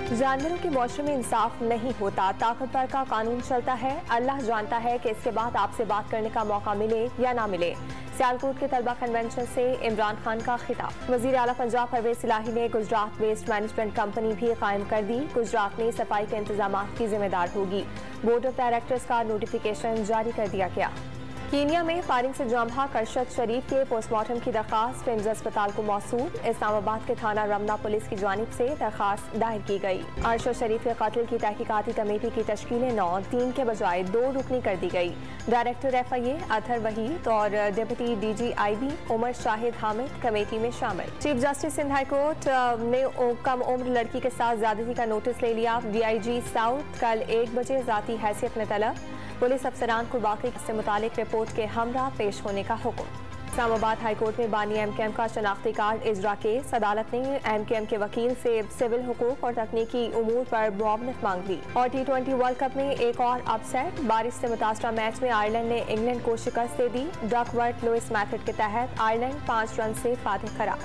जानवरों के मुआशरे में इंसाफ नहीं होता, ताकतवर का कानून चलता है। अल्लाह जानता है कि इसके बाद आपसे बात करने का मौका मिले या ना मिले। सियालकोट के तलबा कन्वेंशन से इमरान खान का खिताब। वजीर आला पंजाब परवेज इलाही ने गुजरात वेस्ट मैनेजमेंट कंपनी भी कायम कर दी। गुजरात में सफाई के इंतजाम की जिम्मेदार होगी। बोर्ड ऑफ डायरेक्टर्स का नोटिफिकेशन जारी कर दिया गया। कीनिया में फायरिंग से जाम बहक अरशद शरीफ के पोस्टमार्टम की दरखास्त पिम्स अस्पताल को मौसूल। इस्लामाबाद के थाना रमना पुलिस की जानिब से दरखास्त दायर की गई। अरशद शरीफ के कत्ल की तहकीकाती कमेटी की तश्कील 9 3 के बजाय 2 रुकनी कर दी गई। डायरेक्टर FIA अतहर वहीद और deputy DGIB Umar Shahid Hamid committee में शामिल। Chief justice Sindh high court ने कम उम्र लड़की के साथ ज्यादती का नोटिस ले लिया। DIG साउथ कल 1 बजे जाती हैसियत में तलब। पुलिस अफसरान को बाकी से मुतालिक रिपोर्ट के हमरा पेश होने का हुक्म। इस्लामाबाद हाई कोर्ट में बानी MKM का शनाख्ती कार्ड इजरा केस। अदालत ने MKM के वकील से सिविल हुकूक और तकनीकी उमूर पर मुआवनत मांग ली। और T20 वर्ल्ड कप में एक और अपसेट। बारिश से मुतासरा मैच में आयरलैंड ने इंग्लैंड को शिकस्त दे दी। डकवर्थ लुइस मेथड के तहत आयरलैंड 5 रन से फातिह करार।